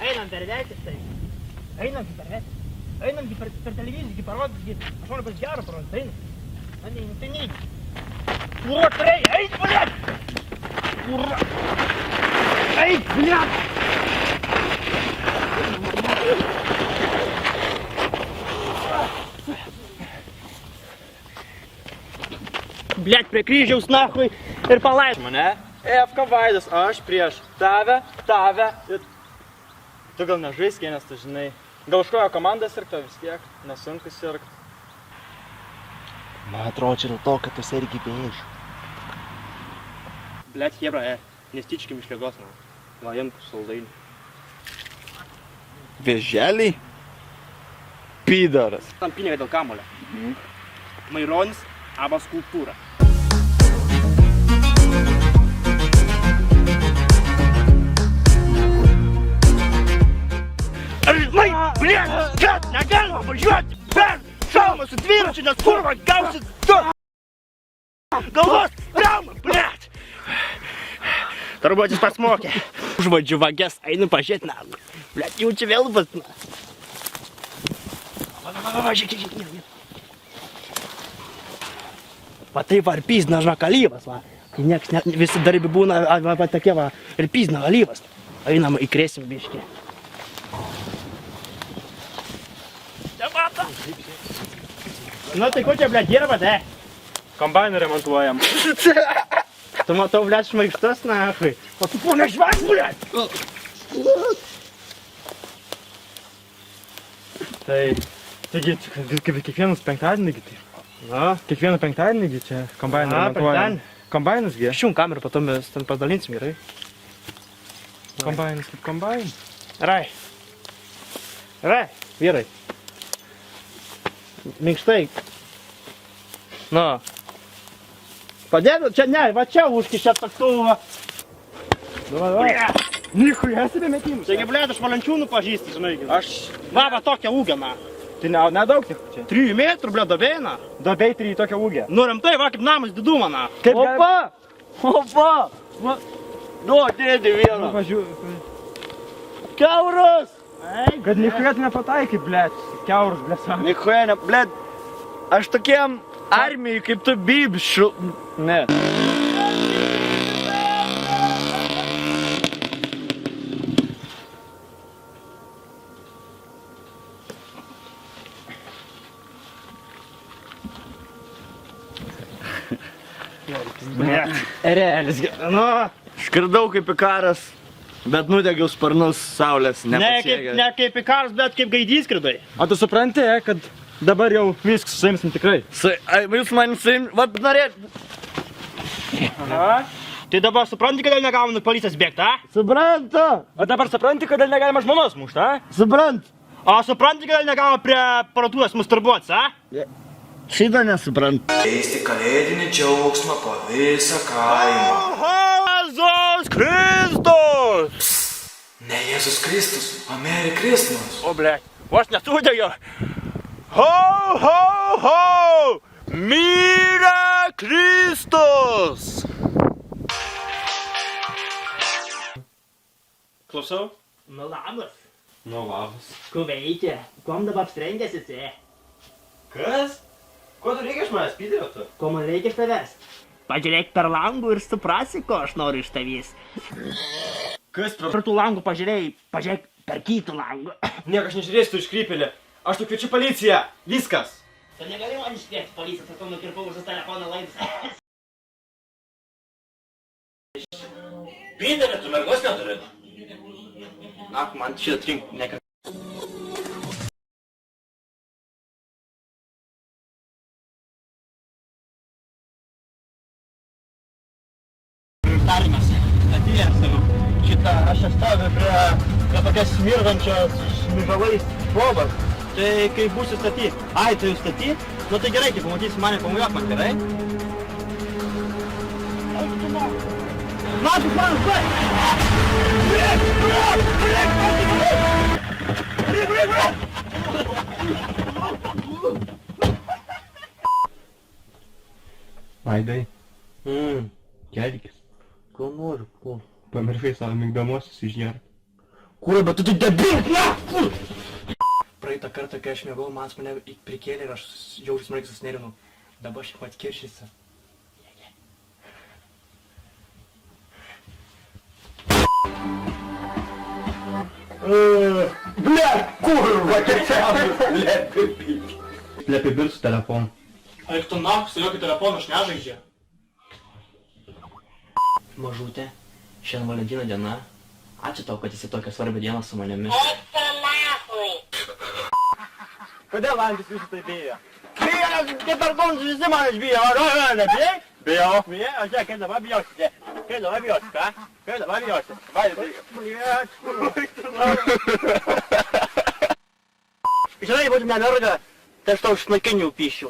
Einam per vėtis, tai. Einam per vėtis. Einam per televiziją, parodyti. Aš noriu pas gerą parodyti, einam. Na, tai neįgi. Ura, trei, eik, blėt! Ura! Eik, blėt! Blėt, prie kryžiaus, nahui, ir palaid mane. FK Vaidas, aš prieš tave ir... Tu gal nežaiskė, nes tu žinai. Gal užkojo komandą sirgto vis tiek, nesunku sirgt. Man atrodo, čia dėl to, kad tu sergi vėžiu. Blėt, hebra, nestičkim iš ligos, na. Vajam saldainį. Vėželiai? Pydaras. Tam pinigai dėl kamulio. Maironis arba skulptūra. Žinai, blėt, kad negalima važiuoti per šalmą su dviračiu, nes kurva gausit tu galvos traumą, blėt. Darbuotis pasmokė. Užvadžiu vages, einu pažiūrėt, na, blėt, jau čia vėl bus, na. Va, žiūrėk. Va taip va ir pyzna žinok alyvas, va. Kai nieks, visi darbi būna, va tokie va, ir pyzna alyvas. Einam, įkrėsim biškį. Nu tai ko čia, blėt, dirbat, Kombainą remontuojam. Tu matau, blėt, šmaikštas, nahui. O tu po nešvak, blėt! Tai, taigi, kaip kiekvienas penktadienį, Na, kiekvieną penktadienį čia kombainą remontuojam. Kombainas, gi? Išjung kamerą, potom mes ten padalinsim, gerai? Kombainas kaip kombainas. Rai, vyrai. Minkštai. Nu. Padėk, čia ne, va čia užkišė taktuvą. Davai. Nichuja, esi bemetimus. Taigi, blėt, aš valančiūnų pažįsti, žinai. Aš... Va tokia ūgė, na. Tai nedaug tik čia. 3 metrų, blėt, dabėina. Dabei 3 tokią ūgę. Nu, rimtai, va, kaip namas didumą, na. Kaip Opa! Nu, dėdį vieną. Važiuoju. Kiauras! Kad nichuja tu nepataikai, blėt. Kiaurus, blėt, sako. Nichuja, ne, blėt. Aš tokiem armijai kaip tu bybšiu. Ne. Erelis, nu. Škridau kaip ikaras, bet nudegiau sparnus saulės nepasiekia. Ne kaip ikaras, bet kaip gaidys skridai. O tu supranti, kad dabar jau viskas suimsim tikrai? Jūs man suimsim, vat norėt... Tai dabar supranti, kodėl negavom nuo policijos bėgti, a? Suprantu! O dabar supranti, kodėl negalima žmonos mušti, a? Suprant! O supranti, kodėl negalima prie parduotuvės masturbuotis, a? Šitą nesuprant. Keisti kalėdinį džiaugsmą po visą kaimą. Jėzus Kristus! Ne Jėzus Kristus, o Merry Christmas. O, blėt, vos nesudėjau. Ho, ho, ho! Mirė Kristus! Klausau? Nu, labas. Nu, labas. Ko veikia? Kuom dabar apsirengęs esi? Kas? Ko tu reikia iš manęs, Pyderio tu? Ko man reikia iš tavęs? Pažiūrėk per langų ir suprasi, ko aš noriu iš tavęs. Kas per... Per tų langų pažiūrėk per kitų langų. Niekas nežiūrės, tu iškrypėlė. Aš tu kviečiu policiją. Viskas. Tu negali man iškviesti policiją, sakau, nukirpau už telefoną laidus. Pyderė, tu mergos neturi? Ak, man šitą trink neką. Tarimas, atėjęs šitą, aš stoviu prie tokias smirdančios šmižalais bobas. Tai kai būsi statyt, ai, tai jau statyt, nu tai gerai, kai pamatysi mane, pamuliuok man, gerai? Na, tu man, vai! Vaidai, kelkis. Ko noriu, ko? Pamiršai savo migdomosius išgerti. Kūrė, bet tu tai debilas, na, kur? Praeitą kartą, kai aš mėgau, man mane prikėlė ir aš jau smarkiai susinervinau. Dabar aš pat kiršysiu. Bля, kurva, kečelis, bля, pipik. Lepibir su telefonu. Ar tu nak, su jokiu telefonu aš nežaidžiu? Mažutė, šiandien Valentino diena. Ačiū tau, kad esi tokią svarbią dieną su manimi. Kodėl Valentis visi tai bijo? Bijo, kaip per konus visi manęs bijo, o nebijai? Bijau. Bijai, o čia, kaip dabar bijosi? Kaip dabar bijosi, ką? Kaip dabar bijosi? Žinai, būtų nemerga, tai aš tau šnakinių pišiu.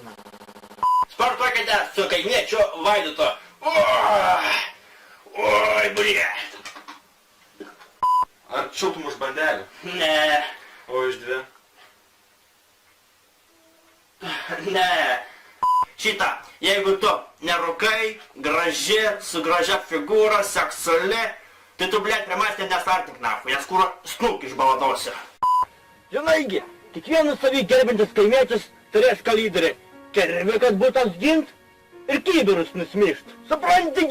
Sportuokite su kaimiečiu Vaidotu. Oi, blie. Ar čiultum už bandelį? Ne, O iš dvi? ne. Šitą, jeigu tu nerūkai, graži, su gražia figūra, seksuali, tai tu, blėt, prie manęs net nesartink, nafu, nes kur snuk išbaladosiu. Žinaigi, kiekvienas savį gerbintis kaimietis turės kalidrį. Kervi, kad būtas gint ir kybirus nusmišt. Supranti,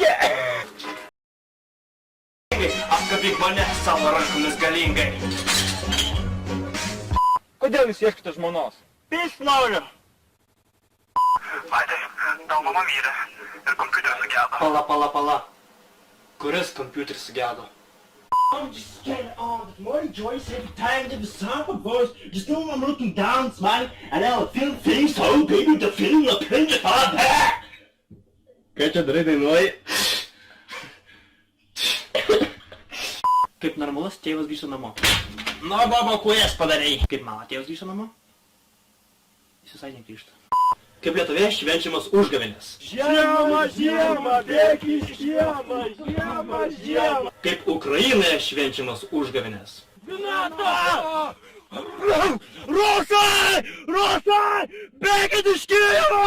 Apkabink mane savo rankomis galingai. Kodėl jūs ieškite žmonos? Pis noriu. Vaidai, tau mama mirė ir kompiuteris sugedo. Pala. Kuris kompiuteris sugedo? I'm just getting on with more joy every time that the sound of voice. Just know I'm looking down, smiling, and I'll feel things so baby, the feeling of pinch on back. Ką čia darai, dainuoji? Kaip normalus tėvas grįžta namo. Na, baba, kuo jas padarei? Kaip mano tėvas grįžta namo? Jis visai negrįžta. Kaip Lietuvėje švenčiamas užgavėnės. Žiema, bėgi žiema. Kaip Ukrainoje švenčiamas užgavėnės. Rusai! Bėkit iš Kijevo!